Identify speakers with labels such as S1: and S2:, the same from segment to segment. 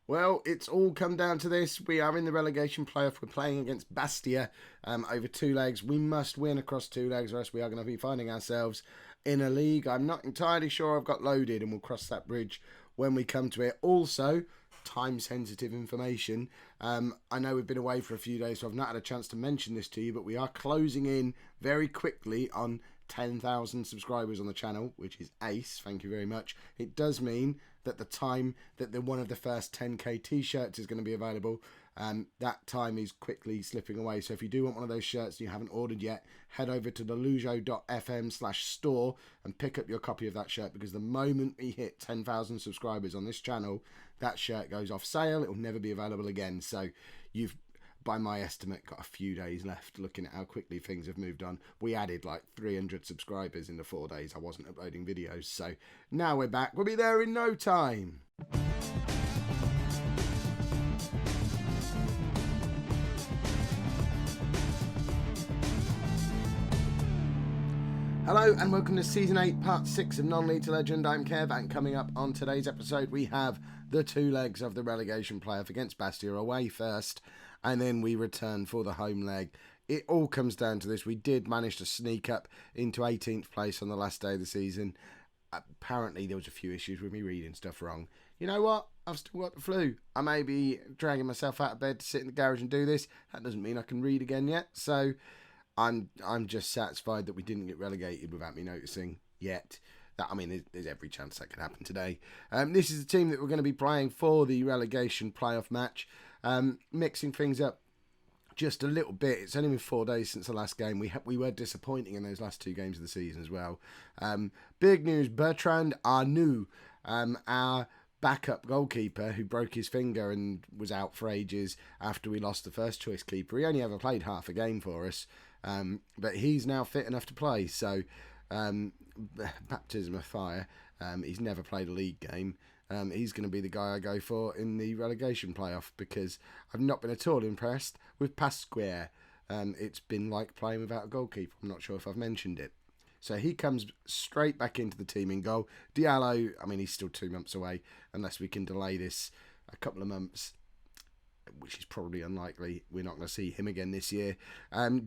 S1: Well, it's all come down to this. We are in the relegation playoff. We're playing against Bastia over 2 legs. We must win across 2 legs, or else we are going to be finding ourselves in a league. I'm not entirely sure I've got loaded, and we'll cross that bridge when we come to it. Also, time-sensitive information. I know we've been away for a few days, so I've not had a chance to mention this to you, but we are closing in very quickly on 10,000 subscribers on the channel, which is ace. Thank you very much. It does mean that the time that one of the first 10k t-shirts is going to be available, that time is quickly slipping away. So if you do want one of those shirts and you haven't ordered yet, head over to lollujo.fm/store and pick up your copy of that shirt, because the moment we hit 10,000 subscribers on this channel, that shirt goes off sale. It will never be available again. So you've, by my estimate, got a few days left, looking at how quickly things have moved on. We added like 300 subscribers in the 4 days I wasn't uploading videos, so now we're back. We'll be there in no time. Hello and welcome to Season 8, Part 6 of Non-League to Legend. I'm Kev, and coming up on today's episode we have the 2 legs of the relegation playoff against Bastia away first, and then we return for the home leg. It all comes down to this. We did manage to sneak up into 18th place on the last day of the season. Apparently there was a few issues with me reading stuff wrong. You know what? I've still got the flu. I may be dragging myself out of bed to sit in the garage and do this. That doesn't mean I can read again yet. So I'm just satisfied that we didn't get relegated without me noticing yet. I mean, there's every chance that could happen today. This is the team that we're going to be playing for the relegation playoff match. Mixing things up just a little bit. It's only been 4 days since the last game. We were disappointing in those last 2 games of the season as well. Big news, Bertrand Arnoux, our backup goalkeeper who broke his finger and was out for ages after we lost the first choice keeper. He only ever played half a game for us, but he's now fit enough to play. So baptism of fire. He's never played a league game. He's going to be the guy I go for in the relegation playoff, because I've not been at all impressed with Pasquier. It's been like playing without a goalkeeper. I'm not sure if I've mentioned it. So he comes straight back into the team in goal. Diallo, I mean, he's still 2 months away, unless we can delay this a couple of months, which is probably unlikely. We're not going to see him again this year.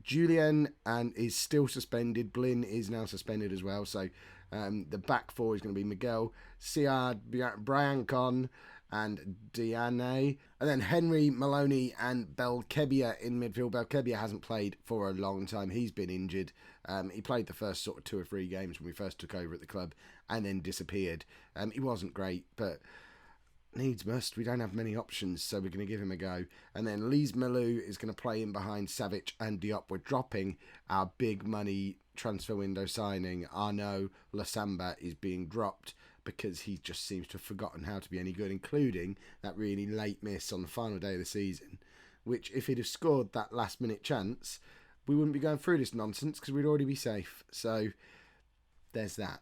S1: Julien is still suspended. Blin is now suspended as well. So the back 4 is going to be Miguel, Siard, Briancon and Diane. And then Henry, Maloney and Belkebia in midfield. Belkebia hasn't played for a long time. He's been injured. He played the first sort of 2 or 3 games when we first took over at the club and then disappeared. He wasn't great, but needs must. We don't have many options, so we're going to give him a go. And then Lise Malou is going to play in behind Savic and Diop. We're dropping our big money transfer window signing. Arnaud Lasamba is being dropped because he just seems to have forgotten how to be any good, including that really late miss on the final day of the season, which if he'd have scored that last minute chance, we wouldn't be going through this nonsense because we'd already be safe. So there's that.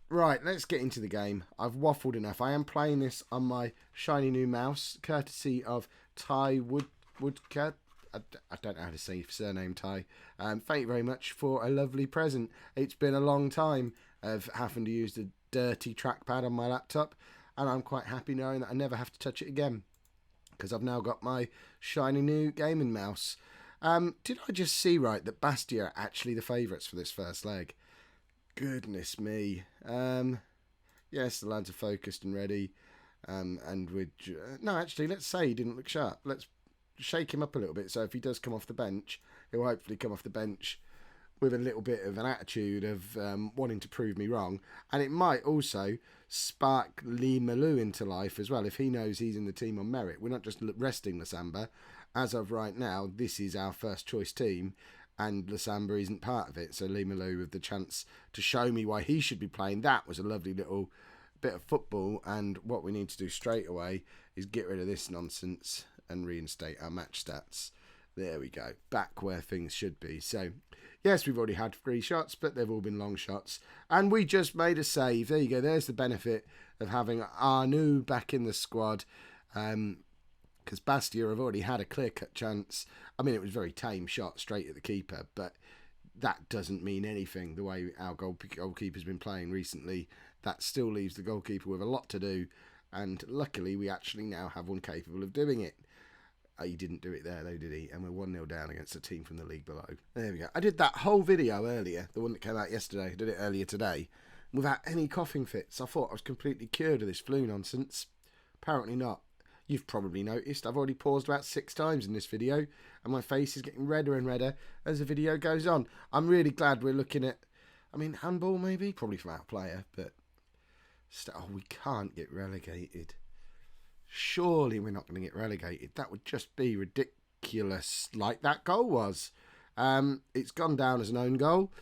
S1: Right, let's get into the game. I've waffled enough. I am playing this on my shiny new mouse, courtesy of Ty Woodcat. I don't know how to say your surname, Ty. Thank you very much for a lovely present. It's been a long time of having to use the dirty trackpad on my laptop, and I'm quite happy knowing that I never have to touch it again, because I've now got my shiny new gaming mouse. Did I just see right that Bastia are actually the favourites for this first leg? Goodness me. Yes, the lads are focused and ready. And we're... No, actually, let's say he didn't look sharp. Let's shake him up a little bit, so if he does come off the bench, he'll hopefully come off the bench with a little bit of an attitude of wanting to prove me wrong. And it might also spark Lee Malou into life as well, if he knows he's in the team on merit. We're not just resting Lasamba. As of right now, this is our first choice team, and Lasamba isn't part of it. So Lee Malou with the chance to show me why he should be playing. That was a lovely little bit of football, and what we need to do straight away is get rid of this nonsense and reinstate our match stats. There we go, back where things should be. So yes, we've already had 3 shots, but they've all been long shots, and we just made a save. There you go, there's the benefit of having Arnoux back in the squad, because Bastia have already had a clear-cut chance. I mean, it was a very tame shot straight at the keeper, but that doesn't mean anything the way our goalkeeper's been playing recently. That still leaves the goalkeeper with a lot to do, And luckily, we actually now have one capable of doing it. He didn't do it there, though, did he? And we're 1-0 down against a team from the league below. There we go. I did that whole video earlier, the one that came out yesterday. I did it earlier today, without any coughing fits. I thought I was completely cured of this flu nonsense. Apparently not. You've probably noticed I've already paused about 6 times in this video, and my face is getting redder and redder as the video goes on. I'm really glad we're looking at, handball maybe? Probably from our player, but we can't get relegated. Surely we're not going to get relegated. That would just be ridiculous, like that goal was. It's gone down as an own goal.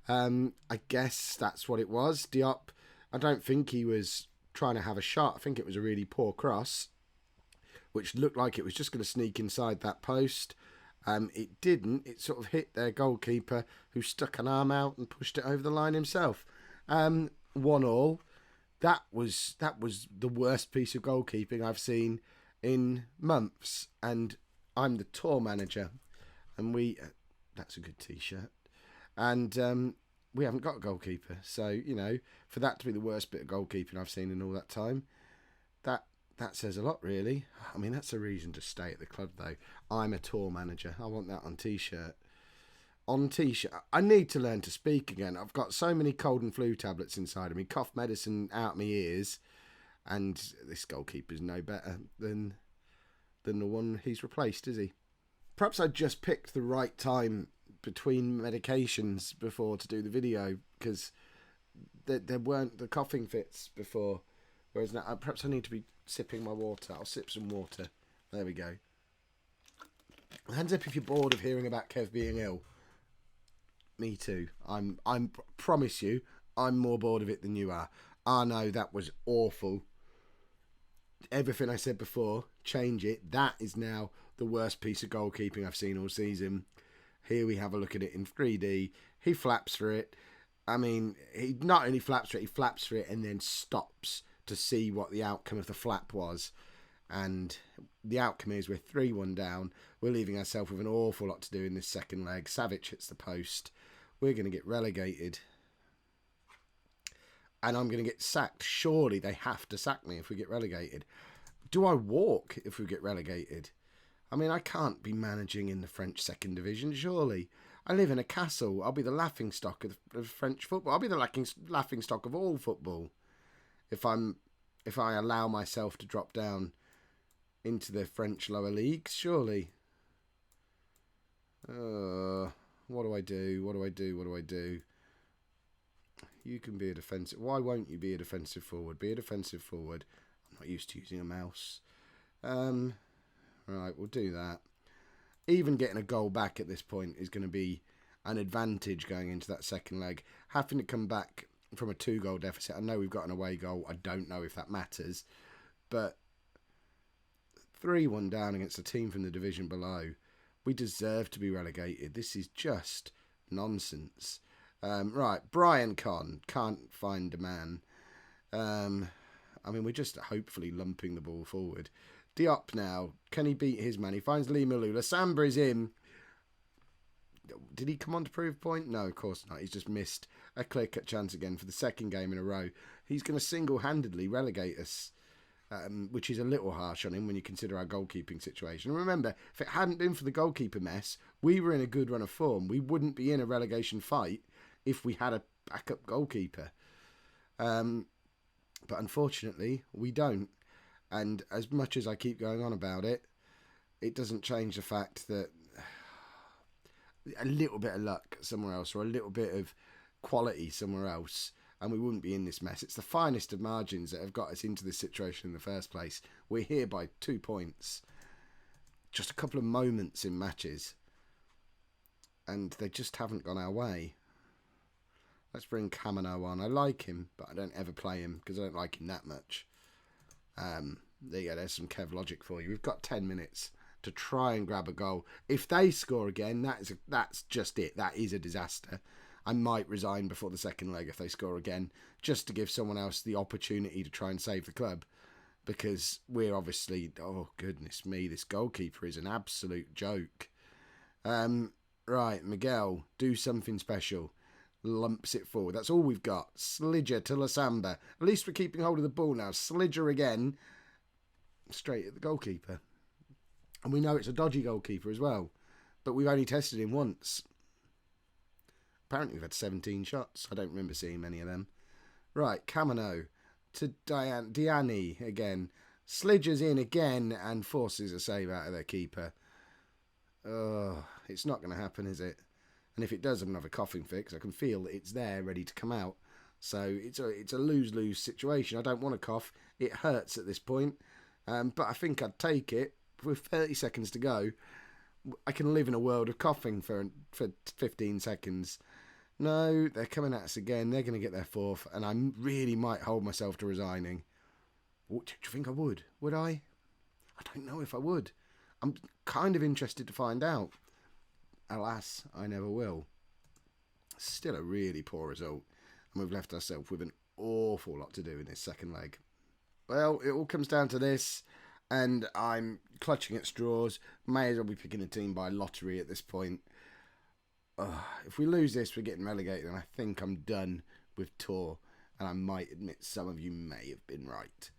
S1: I guess that's what it was. Diop, I don't think he was trying to have a shot. I think it was a really poor cross, which looked like it was just going to sneak inside that post. It didn't. It sort of hit their goalkeeper, who stuck an arm out and pushed it over the line himself. 1-1. That was the worst piece of goalkeeping I've seen in months. And I'm the tour manager, and that's a good T-shirt. And we haven't got a goalkeeper. So, for that to be the worst bit of goalkeeping I've seen in all that time, that says a lot, really. That's a reason to stay at the club, though. I'm a tour manager. I want that on T-shirt. On T-shirt. I need to learn to speak again. I've got so many cold and flu tablets inside of me, cough medicine out my ears, and this goalkeeper's no better than the one he's replaced, is he? Perhaps I just picked the right time between medications before to do the video, because there weren't the coughing fits before. Whereas now, perhaps I need to be sipping my water. I'll sip some water. There we go. Hands up if you're bored of hearing about Kev being ill. Me too. I'm promise you, I'm more bored of it than you are. I know that was awful. Everything I said before, change it. That is now the worst piece of goalkeeping I've seen all season. Here we have a look at it in 3D. He flaps for it. He not only flaps for it, he flaps for it and then stops to see what the outcome of the flap was. And the outcome is we're 3-1 down. We're leaving ourselves with an awful lot to do in this second leg. Savic hits the post. We're going to get relegated. And I'm going to get sacked. Surely they have to sack me if we get relegated. Do I walk if we get relegated? I can't be managing in the French second division, surely. I live in a castle. I'll be the laughingstock of French football. I'll be the laughingstock of all football if I allow myself to drop down into the French lower leagues, surely. What do I do? What do I do? What do I do? You can be a defensive. Why won't you be a defensive forward? Be a defensive forward. I'm not used to using a mouse. Right, we'll do that. Even getting a goal back at this point is going to be an advantage going into that second leg. Having to come back from a 2-goal deficit. I know we've got an away goal. I don't know if that matters. But 3-1 down against a team from the division below. We deserve to be relegated. This is just nonsense. Right, Brian can't find a man. We're just hopefully lumping the ball forward. Diop now, can he beat his man? He finds Lee Malula. Samba is in. Did he come on to prove point? No, of course not. He's just missed a clear-cut chance again for the second game in a row. He's going to single-handedly relegate us, which is a little harsh on him when you consider our goalkeeping situation. And remember, if it hadn't been for the goalkeeper mess, we were in a good run of form. We wouldn't be in a relegation fight if we had a backup goalkeeper. But unfortunately, we don't. And as much as I keep going on about it, it doesn't change the fact that a little bit of luck somewhere else or a little bit of quality somewhere else, and we wouldn't be in this mess. It's the finest of margins that have got us into this situation in the first place. We're here by 2 points. Just a couple of moments in matches, and they just haven't gone our way. Let's bring Camino on. I like him, but I don't ever play him because I don't like him that much. There you go, there's some Kev logic for you. We've got 10 minutes to try and grab a goal. If they score again, that's just it. That is a disaster. I might resign before the second leg if they score again, just to give someone else the opportunity to try and save the club. Because we're obviously, oh goodness me, this goalkeeper is an absolute joke. Right, Miguel, do something special. lumps it forward. That's all we've got. Slidger to Lasamba. At least we're keeping hold of the ball now. Slidger again. Straight at the goalkeeper. And we know it's a dodgy goalkeeper as well. But we've only tested him once. Apparently we've had 17 shots. I don't remember seeing many of them. Right, Camino to Diani again. Slidger's in again and forces a save out of their keeper. Oh, it's not going to happen, is it? And if it does have another coughing fix, I can feel that it's there ready to come out. So it's a lose-lose situation. I don't want to cough. It hurts at this point. But I think I'd take it. With 30 seconds to go, I can live in a world of coughing for 15 seconds. No, they're coming at us again. They're going to get their fourth. And I really might hold myself to resigning. What, do you think I would? Would I? I don't know if I would. I'm kind of interested to find out. Alas, I never will. Still a really poor result. And we've left ourselves with an awful lot to do in this second leg. Well, it all comes down to this. And I'm clutching at straws. May as well be picking a team by lottery at this point. If we lose this, we're getting relegated. And I think I'm done with Tour. And I might admit some of you may have been right.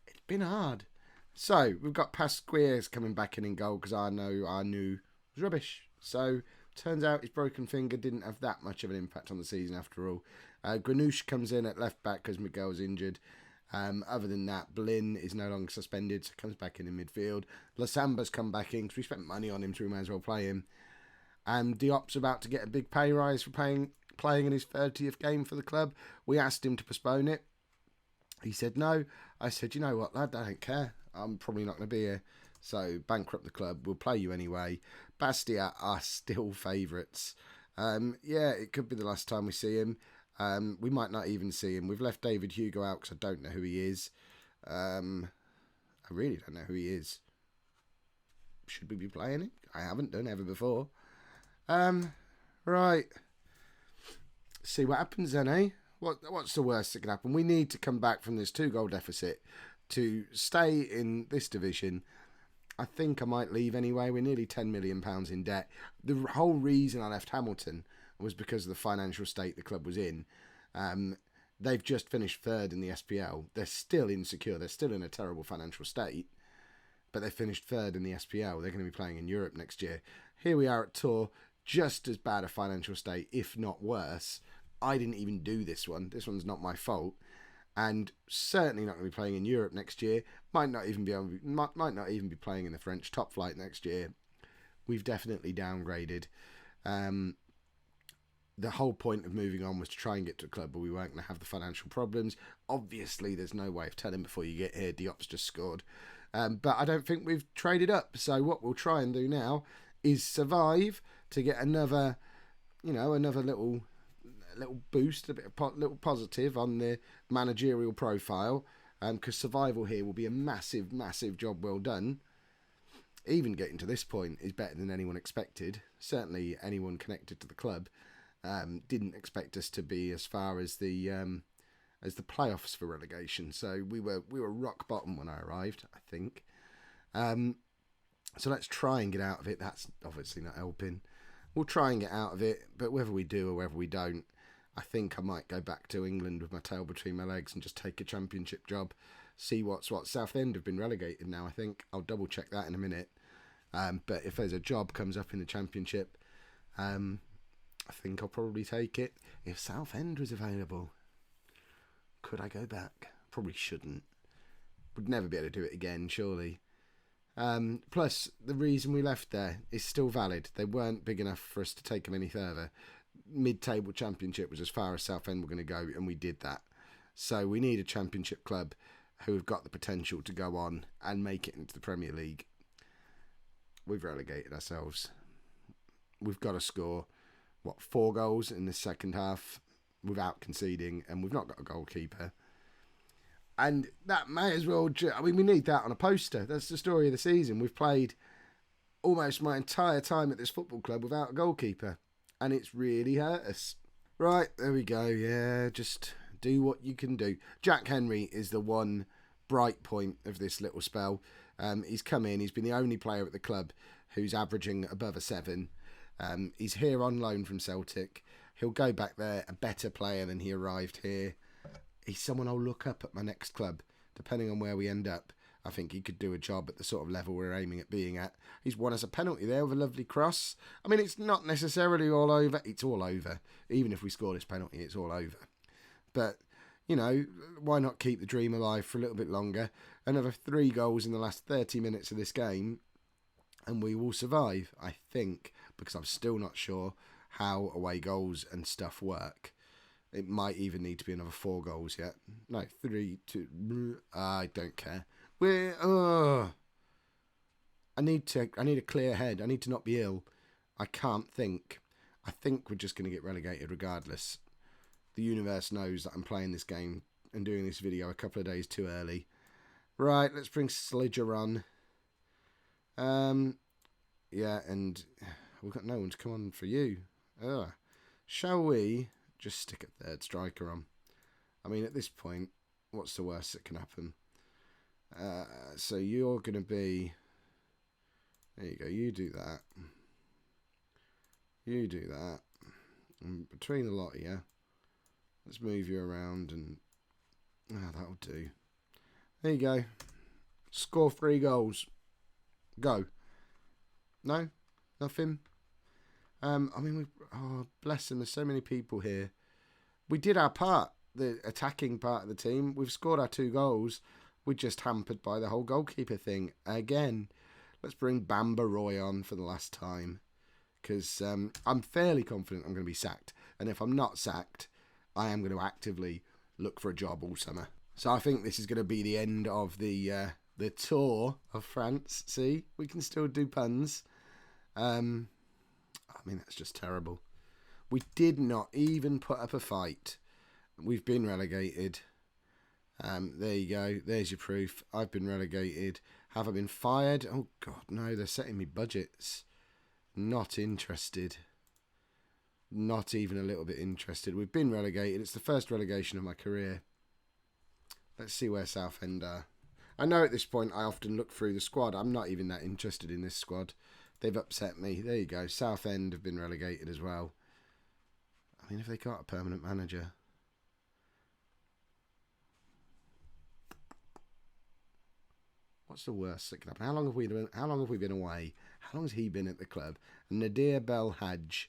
S1: It's been hard. So, we've got Pasquiers coming back in goal because I knew it was rubbish. So, turns out his broken finger didn't have that much of an impact on the season after all. Granouche comes in at left back because Miguel's injured. Other than that, Blin is no longer suspended, so comes back in midfield. Lasamba's come back in because we spent money on him, so we may as well play him. And Diop's about to get a big pay rise for playing in his 30th game for the club. We asked him to postpone it. He said no. I said, you know what, lad, I don't care. I'm probably not going to be here. So, bankrupt the club. We'll play you anyway. Bastia are still favourites. Yeah, it could be the last time we see him. We might not even see him. We've left David Hugo out because I don't know who he is. I really don't know who he is. Should we be playing him? I haven't done ever before. Right. See what happens then, eh? What's the worst that can happen? We need to come back from this 2-goal deficit to stay in this division. I think I might leave anyway. We're nearly £10 million in debt. The whole reason I left Hamilton was because of the financial state the club was in. They've just finished third in the SPL. They're still insecure. They're still in a terrible financial state. But they finished third in the SPL. They're going to be playing in Europe next year. Here we are at Tour, just as bad a financial state, if not worse. I didn't even do this one. This one's not my fault. And certainly not going to be playing in Europe next year. Might not even be playing in the French top flight next year. We've definitely downgraded. The whole point of moving on was to try and get to a club where we weren't going to have the financial problems. Obviously, there's no way of telling before you get here. Diop's just scored. But I don't think we've traded up. So what we'll try and do now is survive to get another little boost, little positive on the managerial profile. Because survival here will be a massive, massive job well done. Even getting to this point is better than anyone expected. Certainly anyone connected to the club didn't expect us to be as far as the playoffs for relegation. So we were rock bottom when I arrived, I think. So let's try and get out of it. That's obviously not helping. We'll try and get out of it, but whether we do or whether we don't, I think I might go back to England with my tail between my legs and just take a championship job. See what's what. Southend have been relegated now, I think. I'll double check that in a minute. But if there's a job comes up in the championship, I think I'll probably take it. If Southend was available, could I go back? Probably shouldn't. Would never be able to do it again, surely. Plus, the reason we left there is still valid. They weren't big enough for us to take them any further. Mid-table championship was as far as Southend were going to go, and we did that. So we need a championship club who have got the potential to go on and make it into the Premier League. We've relegated ourselves. We've got to score, 4 goals in the second half without conceding, and we've not got a goalkeeper. And that may as well... we need that on a poster. That's the story of the season. We've played almost my entire time at this football club without a goalkeeper, and it's really hurt us. Right, there we go. Yeah, just do what you can do. Jack Henry is the one bright point of this little spell. He's come in. He's been the only player at the club who's averaging above a 7. He's here on loan from Celtic. He'll go back there a better player than he arrived here. He's someone I'll look up at my next club, depending on where we end up. I think he could do a job at the sort of level we're aiming at being at. He's won us a penalty there with a lovely cross. I mean, it's not necessarily all over. It's all over. Even if we score this penalty, it's all over. But, you know, why not keep the dream alive for a little bit longer? Another 3 goals in the last 30 minutes of this game, and we will survive, I think, because I'm still not sure how away goals and stuff work. It might even need to be another 4 goals yet. No, 3, 2... I don't care. I need a clear head. I need to not be ill. I can't think. I think we're just going to get relegated regardless. The universe knows that I'm playing this game and doing this video a couple of days too early. Right, let's bring Slidger on. Yeah, and we've got no one to come on for you. Shall we just stick a third striker on? I mean, at this point, what's the worst that can happen? So you're going to be... There you go, you do that. You do that. And between the lot of you, let's move you around and... that'll do. There you go. Score 3 goals. Go. No? Nothing? I mean, bless them, there's so many people here. We did our part, the attacking part of the team. We've scored our 2 goals. We're just hampered by the whole goalkeeper thing again. Let's bring Bamba Roy on for the last time, because I'm fairly confident I'm going to be sacked. And if I'm not sacked, I am going to actively look for a job all summer. So I think this is going to be the end of the tour of France. See, we can still do puns. I mean, that's just terrible. We did not even put up a fight. We've been relegated. There you go. There's your proof. I've been relegated. Have I been fired? Oh, God, no. They're setting me budgets. Not interested. Not even a little bit interested. We've been relegated. It's the first relegation of my career. Let's see where Southend are. I know at this point I often look through the squad. I'm not even that interested in this squad. They've upset me. There you go. Southend have been relegated as well. I mean, if they got a permanent manager... What's the worst that could happen? How long have we been away? How long has he been at the club? Nadir Belhaj.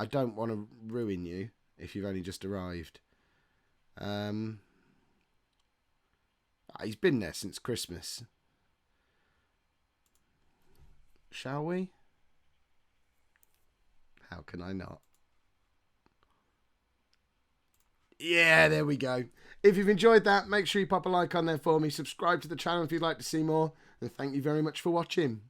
S1: I don't want to ruin you if you've only just arrived. He's been there since Christmas. Shall we? How can I not? Yeah, there we go. If you've enjoyed that, make sure you pop a like on there for me. Subscribe to the channel if you'd like to see more. And thank you very much for watching.